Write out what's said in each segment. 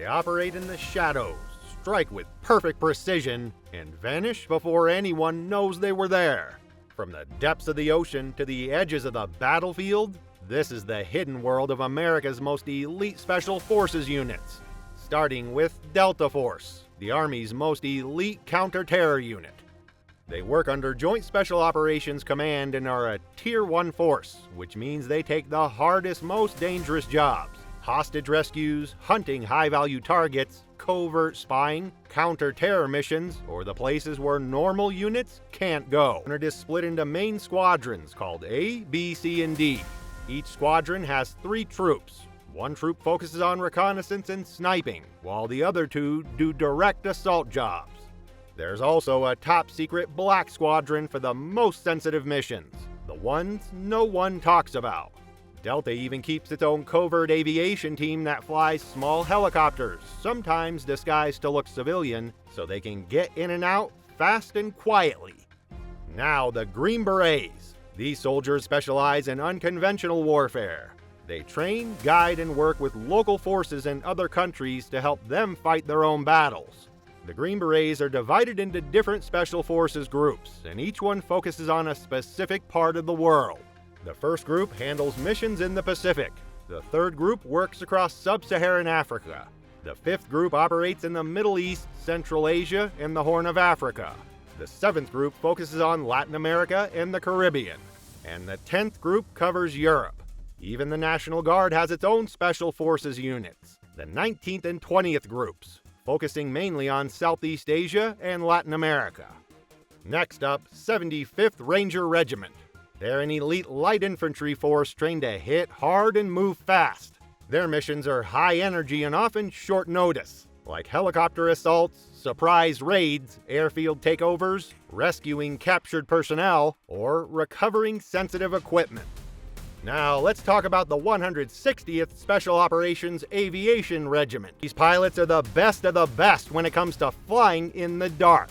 They operate in the shadows, strike with perfect precision, and vanish before anyone knows they were there. From the depths of the ocean to the edges of the battlefield, this is the hidden world of America's most elite Special Forces units. Starting with Delta Force, the Army's most elite counter-terror unit. They work under Joint Special Operations Command and are a Tier 1 force, which means they take the hardest, most dangerous jobs. Hostage rescues, hunting high-value targets, covert spying, counter-terror missions, or the places where normal units can't go. It is split into main squadrons called A, B, C, and D. Each squadron has 3 troops. One troop focuses on reconnaissance and sniping, while the other 2 do direct assault jobs. There's also a top-secret Black Squadron for the most sensitive missions, the ones no one talks about. Delta even keeps its own covert aviation team that flies small helicopters, sometimes disguised to look civilian, so they can get in and out fast and quietly. Now the Green Berets. These soldiers specialize in unconventional warfare. They train, guide, and work with local forces in other countries to help them fight their own battles. The Green Berets are divided into different special forces groups, and each one focuses on a specific part of the world. The first group handles missions in the Pacific. The third group works across sub-Saharan Africa. The fifth group operates in the Middle East, Central Asia, and the Horn of Africa. The seventh group focuses on Latin America and the Caribbean. And the 10th group covers Europe. Even the National Guard has its own special forces units, the 19th and 20th groups, focusing mainly on Southeast Asia and Latin America. Next up, 75th Ranger Regiment. They're an elite light infantry force trained to hit hard and move fast. Their missions are high energy and often short notice, like helicopter assaults, surprise raids, airfield takeovers, rescuing captured personnel, or recovering sensitive equipment. Now, let's talk about the 160th Special Operations Aviation Regiment. These pilots are the best of the best when it comes to flying in the dark.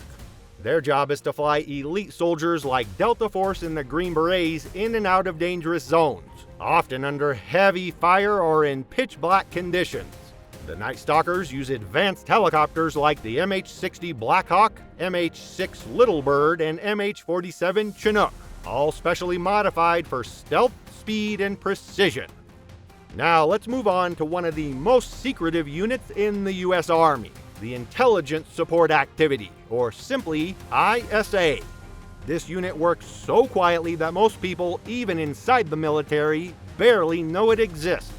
Their job is to fly elite soldiers like Delta Force and the Green Berets in and out of dangerous zones, often under heavy fire or in pitch black conditions. The Night Stalkers use advanced helicopters like the MH-60 Blackhawk, MH-6 Little Bird, and MH-47 Chinook, all specially modified for stealth, speed, and precision. Now let's move on to one of the most secretive units in the U.S. Army, the Intelligence Support Activity, or simply ISA. This unit works so quietly that most people, even inside the military, barely know it exists.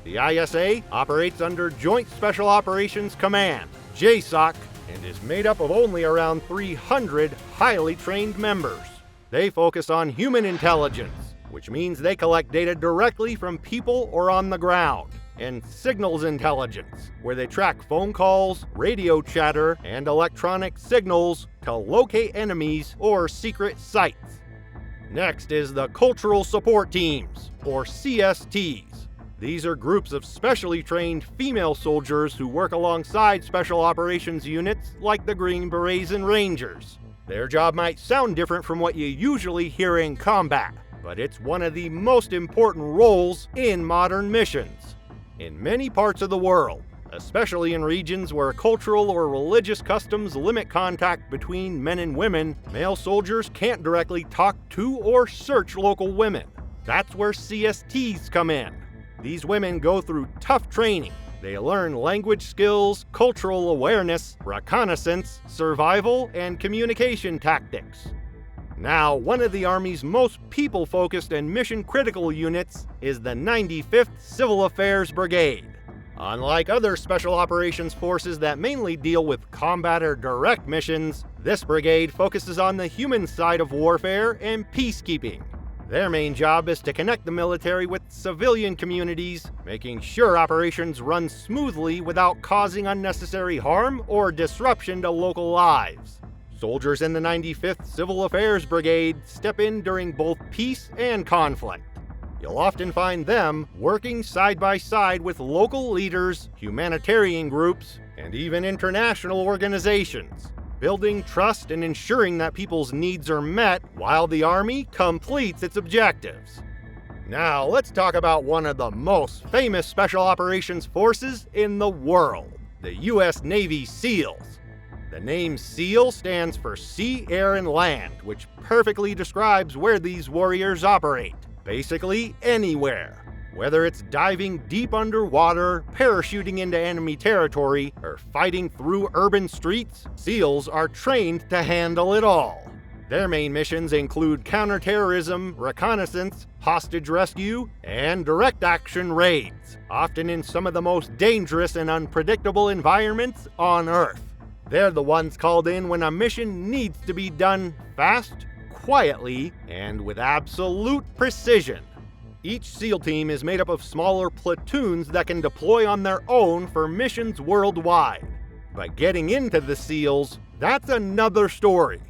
The ISA operates under Joint Special Operations Command, JSOC, and is made up of only around 300 highly trained members. They focus on human intelligence, which means they collect data directly from people or on the ground, and signals intelligence, where they track phone calls, radio chatter, and electronic signals to locate enemies or secret sites. Next is the Cultural Support Teams, or CSTs. These are groups of specially trained female soldiers who work alongside special operations units like the Green Berets and Rangers. Their job might sound different from what you usually hear in combat, but it's one of the most important roles in modern missions. In many parts of the world, especially in regions where cultural or religious customs limit contact between men and women, male soldiers can't directly talk to or search local women. That's where CSTs come in. These women go through tough training. They learn language skills, cultural awareness, reconnaissance, survival, and communication tactics. Now, one of the Army's most people-focused and mission-critical units is the 95th Civil Affairs Brigade. Unlike other special operations forces that mainly deal with combat or direct missions, this brigade focuses on the human side of warfare and peacekeeping. Their main job is to connect the military with civilian communities, making sure operations run smoothly without causing unnecessary harm or disruption to local lives. Soldiers in the 95th Civil Affairs Brigade step in during both peace and conflict. You'll often find them working side by side with local leaders, humanitarian groups, and even international organizations, building trust and ensuring that people's needs are met while the Army completes its objectives. Now, let's talk about one of the most famous special operations forces in the world, the U.S. Navy SEALs. The name SEAL stands for Sea, Air, and Land, which perfectly describes where these warriors operate. Basically, anywhere. Whether it's diving deep underwater, parachuting into enemy territory, or fighting through urban streets, SEALs are trained to handle it all. Their main missions include counterterrorism, reconnaissance, hostage rescue, and direct action raids, often in some of the most dangerous and unpredictable environments on Earth. They're the ones called in when a mission needs to be done fast, quietly, and with absolute precision. Each SEAL team is made up of smaller platoons that can deploy on their own for missions worldwide. But getting into the SEALs, that's another story.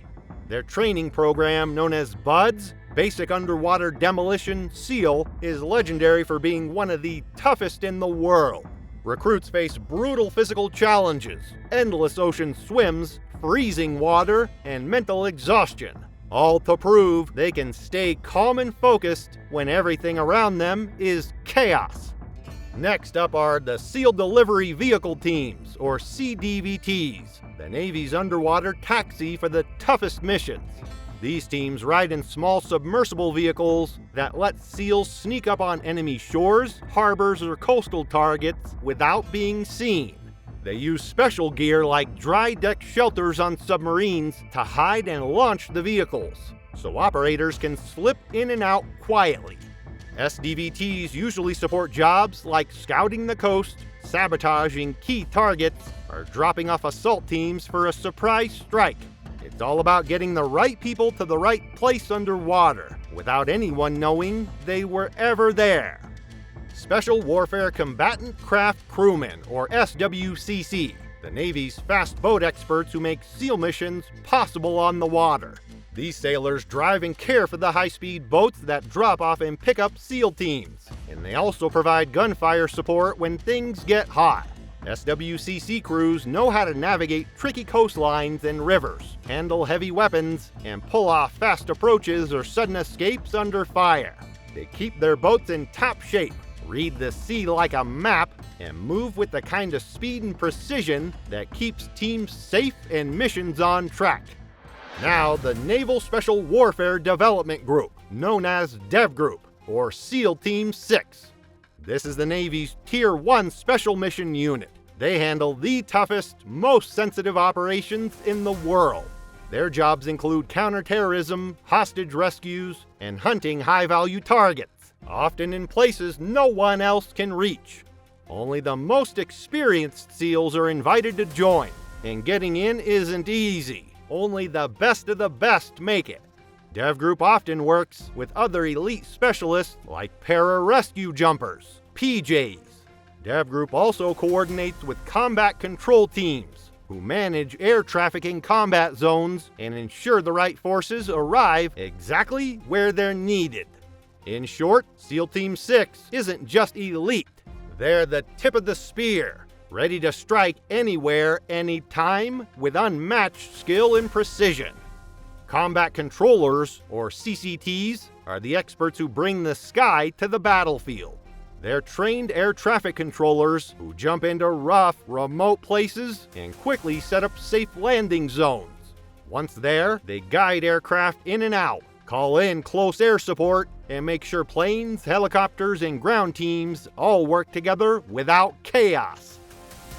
Their training program, known as BUDS, Basic Underwater Demolition SEAL, is legendary for being one of the toughest in the world. Recruits face brutal physical challenges, endless ocean swims, freezing water, and mental exhaustion, all to prove they can stay calm and focused when everything around them is chaos. Next up are the SEAL Delivery Vehicle Teams, or CDVTs, the Navy's underwater taxi for the toughest missions. These teams ride in small submersible vehicles that let SEALs sneak up on enemy shores, harbors, or coastal targets without being seen. They use special gear like dry deck shelters on submarines to hide and launch the vehicles, so operators can slip in and out quietly. SDVTs usually support jobs like scouting the coast, sabotaging key targets, or dropping off assault teams for a surprise strike. It's all about getting the right people to the right place underwater, without anyone knowing they were ever there. Special Warfare Combatant Craft Crewmen, or SWCC, the Navy's fast boat experts who make SEAL missions possible on the water. These sailors drive and care for the high-speed boats that drop off and pick up SEAL teams, and they also provide gunfire support when things get hot. SWCC crews know how to navigate tricky coastlines and rivers, handle heavy weapons, and pull off fast approaches or sudden escapes under fire. They keep their boats in top shape, read the sea like a map, and move with the kind of speed and precision that keeps teams safe and missions on track. Now, the Naval Special Warfare Development Group, known as DEV Group, or SEAL Team 6. This is the Navy's Tier 1 Special Mission Unit. They handle the toughest, most sensitive operations in the world. Their jobs include counterterrorism, hostage rescues, and hunting high-value targets, often in places no one else can reach. Only the most experienced SEALs are invited to join, and getting in isn't easy. Only the best of the best make it. Dev Group often works with other elite specialists like para-rescue jumpers, PJs. Dev Group also coordinates with combat control teams, who manage air traffic in combat zones and ensure the right forces arrive exactly where they're needed. In short, SEAL Team 6 isn't just elite. They're the tip of the spear, ready to strike anywhere, anytime, with unmatched skill and precision. Combat controllers, or CCTs, are the experts who bring the sky to the battlefield. They're trained air traffic controllers who jump into rough, remote places and quickly set up safe landing zones. Once there, they guide aircraft in and out, call in close air support, and make sure planes, helicopters, and ground teams all work together without chaos.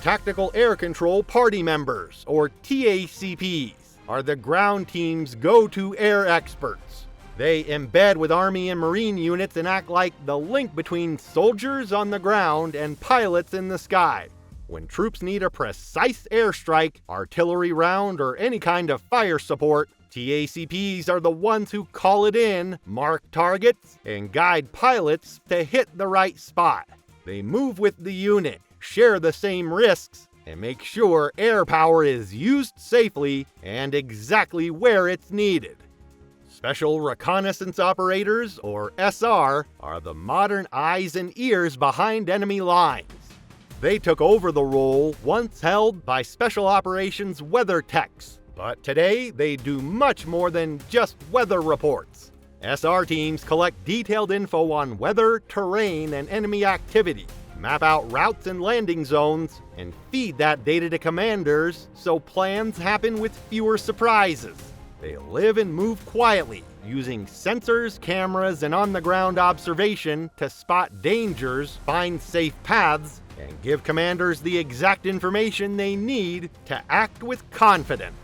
Tactical Air Control Party Members, or TACPs, are the ground team's go-to air experts. They embed with Army and Marine units and act like the link between soldiers on the ground and pilots in the sky. When troops need a precise airstrike, artillery round, or any kind of fire support, TACPs are the ones who call it in, mark targets, and guide pilots to hit the right spot. They move with the unit, share the same risks, and make sure air power is used safely and exactly where it's needed. Special Reconnaissance Operators, or SR, are the modern eyes and ears behind enemy lines. They took over the role once held by Special Operations Weather Techs, but today they do much more than just weather reports. SR teams collect detailed info on weather, terrain, and enemy activity, map out routes and landing zones, and feed that data to commanders so plans happen with fewer surprises. They live and move quietly, using sensors, cameras, and on-the-ground observation to spot dangers, find safe paths, and give commanders the exact information they need to act with confidence.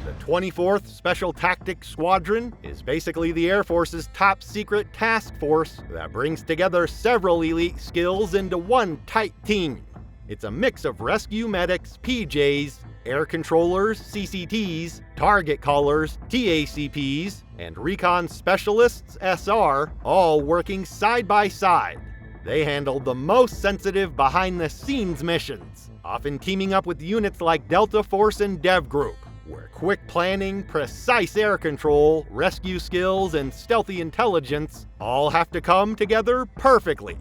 The 24th Special Tactics Squadron is basically the Air Force's top-secret task force that brings together several elite skills into one tight team. It's a mix of rescue medics, PJs, air controllers, CCTs, target callers, TACPs, and recon specialists, SR, all working side by side. They handle the most sensitive behind-the-scenes missions, often teaming up with units like Delta Force and Dev Group, where quick planning, precise air control, rescue skills, and stealthy intelligence all have to come together perfectly.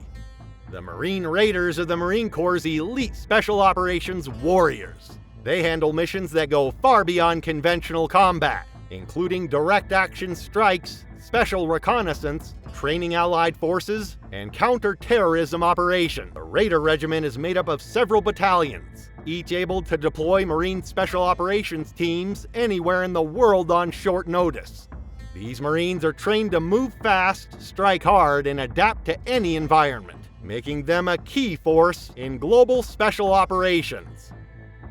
The Marine Raiders are the Marine Corps' elite special operations warriors. They handle missions that go far beyond conventional combat, including direct action strikes, special reconnaissance, training allied forces, and counter-terrorism operations. The Ranger Regiment is made up of several battalions, each able to deploy Marine Special Operations teams anywhere in the world on short notice. These Marines are trained to move fast, strike hard, and adapt to any environment, making them a key force in global special operations.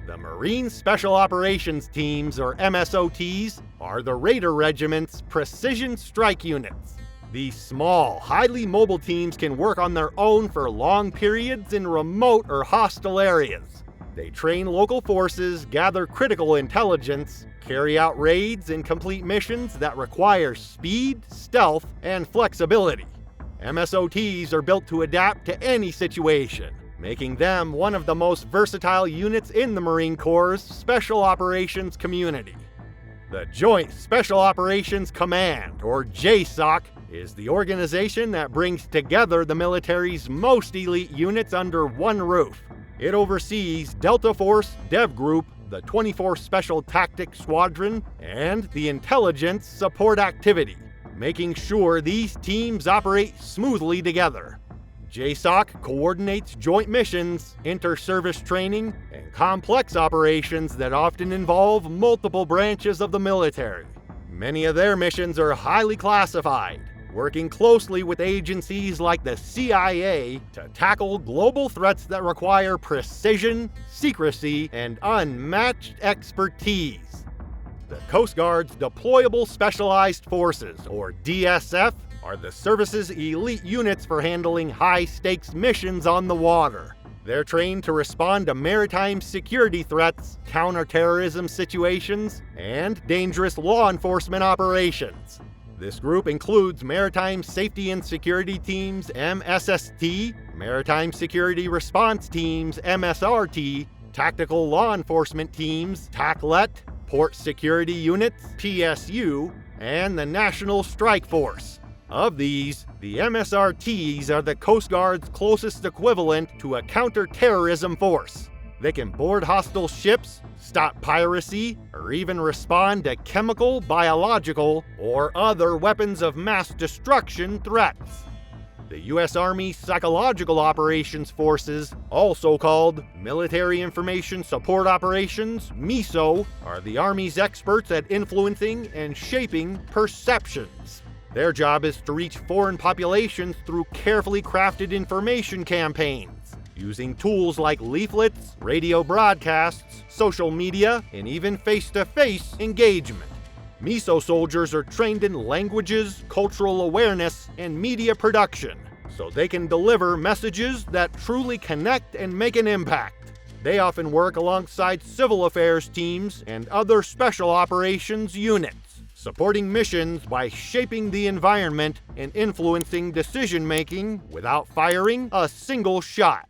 The Marine Special Operations Teams, or MSOTs, are the Ranger Regiment's precision strike units. These small, highly mobile teams can work on their own for long periods in remote or hostile areas. They train local forces, gather critical intelligence, carry out raids, and complete missions that require speed, stealth, and flexibility. MSOTs are built to adapt to any situation, making them one of the most versatile units in the Marine Corps' Special Operations community. The Joint Special Operations Command, or JSOC, is the organization that brings together the military's most elite units under one roof. It oversees Delta Force, Dev Group, the 24th Special Tactics Squadron, and the Intelligence Support Activity, making sure these teams operate smoothly together. JSOC coordinates joint missions, inter-service training, and complex operations that often involve multiple branches of the military. Many of their missions are highly classified, working closely with agencies like the CIA to tackle global threats that require precision, secrecy, and unmatched expertise. The Coast Guard's Deployable Specialized Forces, or DSF, are the service's elite units for handling high-stakes missions on the water. They're trained to respond to maritime security threats, counter-terrorism situations, and dangerous law enforcement operations. This group includes Maritime Safety and Security Teams, MSST, Maritime Security Response Teams, MSRT, Tactical Law Enforcement Teams, TACLET, Port Security Units, PSU, and the National Strike Force. Of these, the MSRTs are the Coast Guard's closest equivalent to a counter-terrorism force. They can board hostile ships, stop piracy, or even respond to chemical, biological, or other weapons of mass destruction threats. The U.S. Army Psychological Operations Forces, also called Military Information Support Operations, MISO, are the Army's experts at influencing and shaping perceptions. Their job is to reach foreign populations through carefully crafted information campaigns, using tools like leaflets, radio broadcasts, social media, and even face-to-face engagement. MISO soldiers are trained in languages, cultural awareness, and media production, so they can deliver messages that truly connect and make an impact. They often work alongside civil affairs teams and other special operations units, supporting missions by shaping the environment and influencing decision-making without firing a single shot.